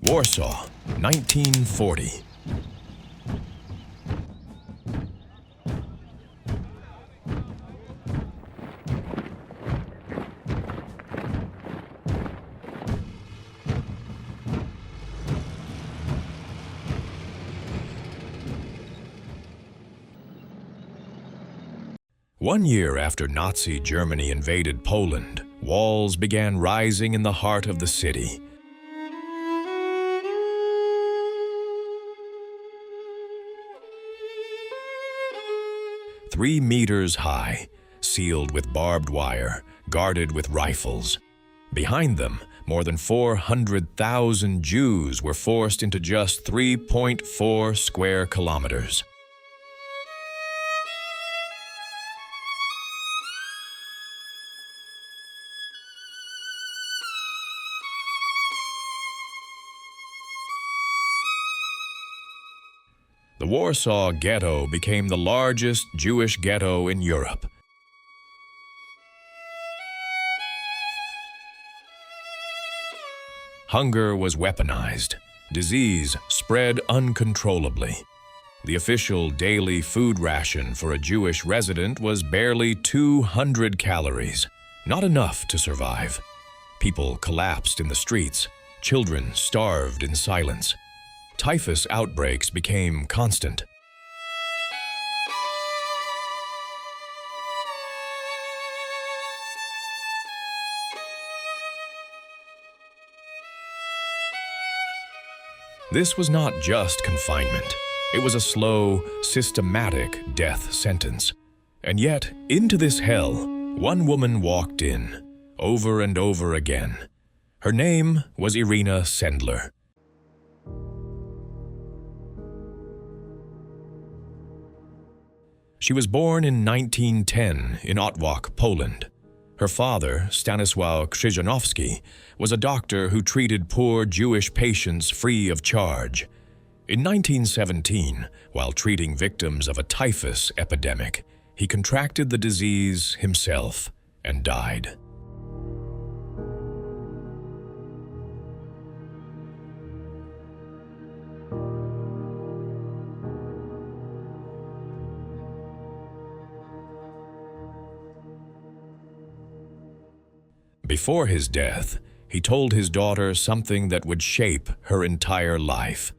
Warsaw, 1940. One year after Nazi Germany invaded Poland, walls began rising in the heart of the city. "3 meters high, sealed with barbed wire, guarded with rifles. Behind them, more than 400,000 Jews were forced into just 3.4 square kilometers. The Warsaw Ghetto became the largest Jewish ghetto in Europe. Hunger was weaponized. Disease spread uncontrollably. The official daily food ration for a Jewish resident was barely 200 calories, not enough to survive. People collapsed in the streets. Children starved in silence. Typhus outbreaks became constant. This was not just confinement. It was a slow, systematic death sentence. And yet, into this hell, one woman walked in, over and over again. Her name was Irena Sendler. She was born in 1910 in Otwock, Poland. Her father, Stanisław Krzyżanowski, was a doctor who treated poor Jewish patients free of charge. In 1917, while treating victims of a typhus epidemic, he contracted the disease himself and died. Before his death, he told his daughter something that would shape her entire life.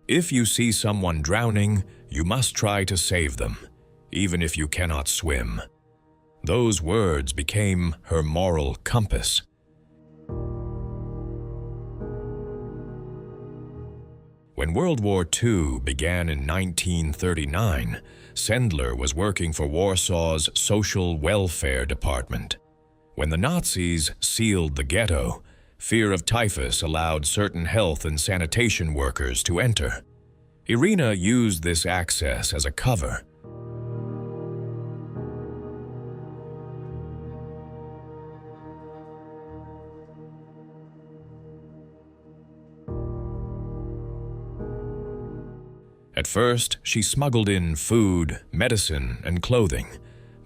"If you see someone drowning, you must try to save them, even if you cannot swim." Those words became her moral compass. When World War II began in 1939, Sendler was working for Warsaw's Social Welfare Department. When the Nazis sealed the ghetto, fear of typhus allowed certain health and sanitation workers to enter. Irena used this access as a cover. At first, she smuggled in food, medicine, and clothing,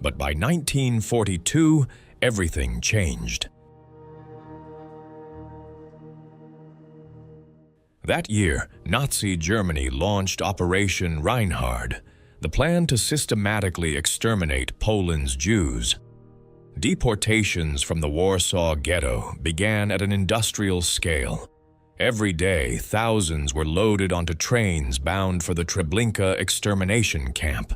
but by 1942, everything changed. That year, Nazi Germany launched Operation Reinhard, the plan to systematically exterminate Poland's Jews. Deportations from the Warsaw Ghetto began at an industrial scale. Every day, thousands were loaded onto trains bound for the Treblinka extermination camp.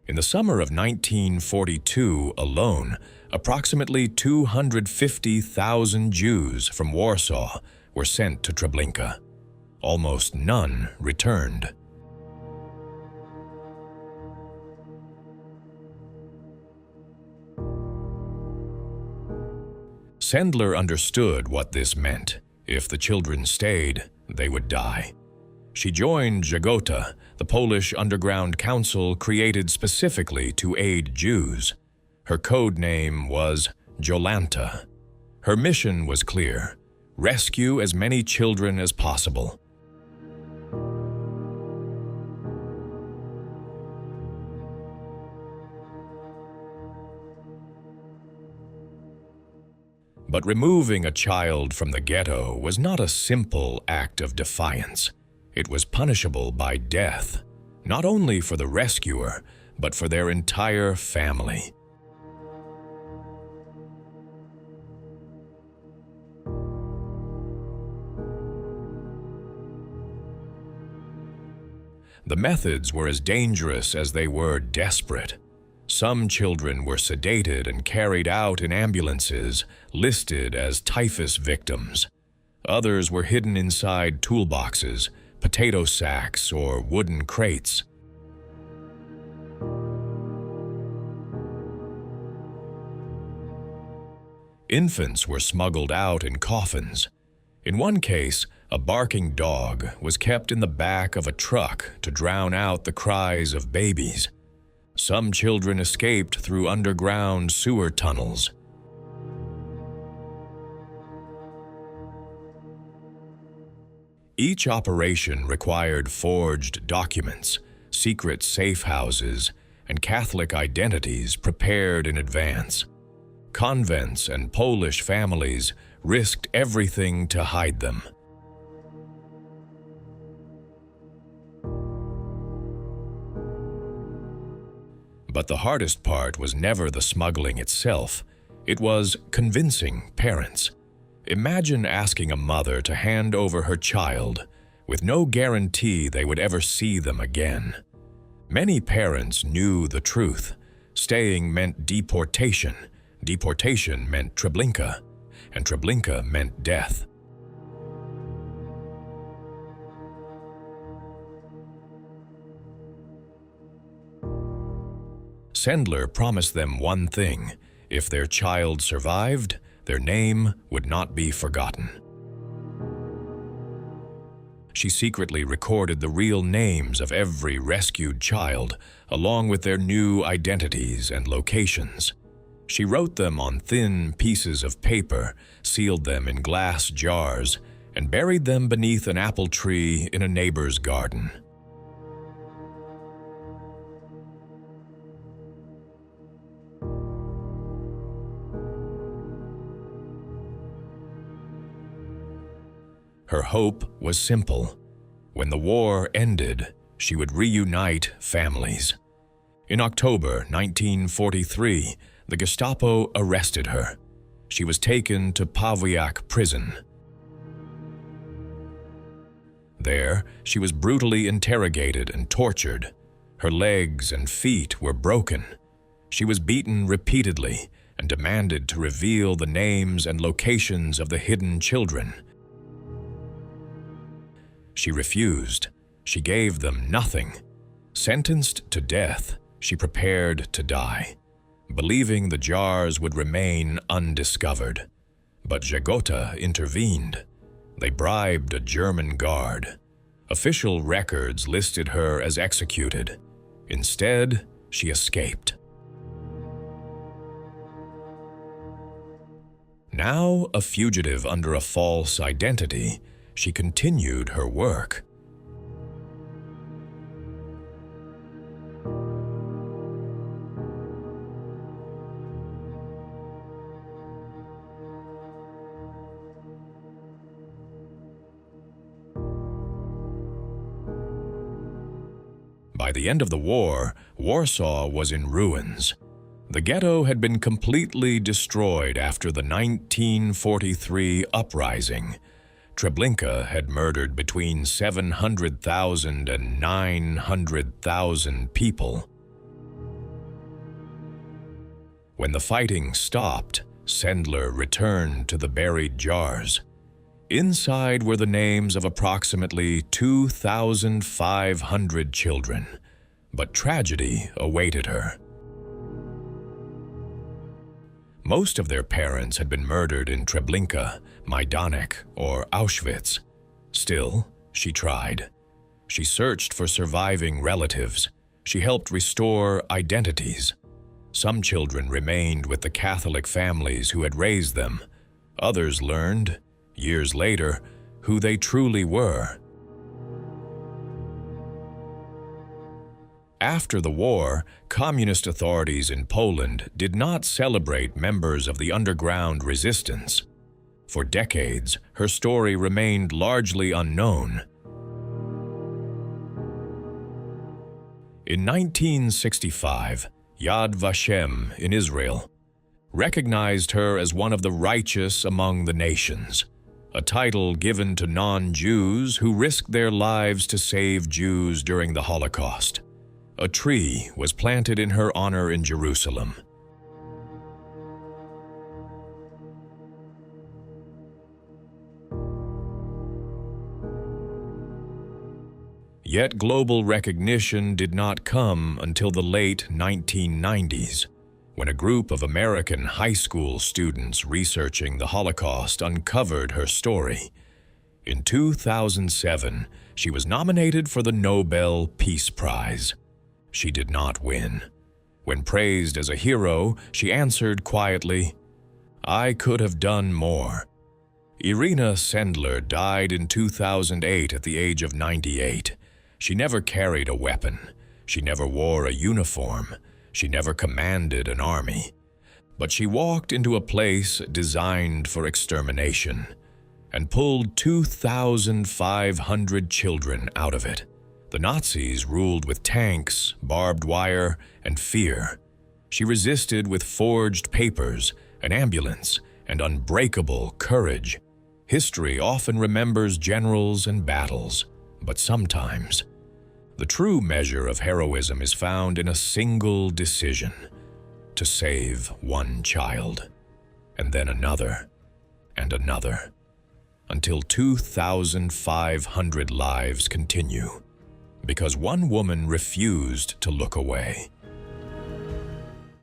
In the summer of 1942 alone, approximately 250,000 Jews from Warsaw were sent to Treblinka. Almost none returned. Sendler understood what this meant. If the children stayed, they would die. She joined Żegota, the Polish underground council created specifically to aid Jews. Her code name was Jolanta. Her mission was clear: rescue as many children as possible. But removing a child from the ghetto was not a simple act of defiance. It was punishable by death, not only for the rescuer, but for their entire family. The methods were as dangerous as they were desperate. Some children were sedated and carried out in ambulances, listed as typhus victims. Others were hidden inside toolboxes, potato sacks, or wooden crates. Infants were smuggled out in coffins. In one case, a barking dog was kept in the back of a truck to drown out the cries of babies. Some children escaped through underground sewer tunnels. Each operation required forged documents, secret safe houses, and Catholic identities prepared in advance. Convents and Polish families risked everything to hide them. But the hardest part was never the smuggling itself. It was convincing parents. Imagine asking a mother to hand over her child with no guarantee they would ever see them again. Many parents knew the truth. Staying meant deportation. Deportation meant Treblinka, and Treblinka meant death. Sendler promised them one thing: if their child survived, their name would not be forgotten. She secretly recorded the real names of every rescued child, along with their new identities and locations. She wrote them on thin pieces of paper, sealed them in glass jars, and buried them beneath an apple tree in a neighbor's garden. Her hope was simple. When the war ended, she would reunite families. In October 1943, the Gestapo arrested her. She was taken to Pawiak prison. There, she was brutally interrogated and tortured. Her legs and feet were broken. She was beaten repeatedly and demanded to reveal the names and locations of the hidden children. She refused. She gave them nothing. Sentenced to death, she prepared to die, believing the jars would remain undiscovered. But Żegota intervened. They bribed a German guard. Official records listed her as executed. Instead, she escaped. Now a fugitive under a false identity, she continued her work. By the end of the war, Warsaw was in ruins. The ghetto had been completely destroyed after the 1943 uprising. Treblinka had murdered between 700,000 and 900,000 people. When the fighting stopped, Sendler returned to the buried jars. Inside were the names of approximately 2,500 children, but tragedy awaited her. Most of their parents had been murdered in Treblinka, Majdanek, or Auschwitz. Still, she tried. She searched for surviving relatives. She helped restore identities. Some children remained with the Catholic families who had raised them. Others learned, years later, who they truly were. After the war, communist authorities in Poland did not celebrate members of the underground resistance. For decades, her story remained largely unknown. In 1965, Yad Vashem in Israel recognized her as one of the righteous among the nations, a title given to non-Jews who risked their lives to save Jews during the Holocaust. A tree was planted in her honor in Jerusalem. Yet global recognition did not come until the late 1990s, when a group of American high school students researching the Holocaust uncovered her story. In 2007, she was nominated for the Nobel Peace Prize. She did not win. When praised as a hero, she answered quietly, "I could have done more." Irena Sendler died in 2008 at the age of 98. She never carried a weapon. She never wore a uniform. She never commanded an army. But she walked into a place designed for extermination and pulled 2,500 children out of it. The Nazis ruled with tanks, barbed wire, and fear. She resisted with forged papers, an ambulance, and unbreakable courage. History often remembers generals and battles, but sometimes the true measure of heroism is found in a single decision: to save one child, and then another, and another, until 2,500 lives continue, because one woman refused to look away.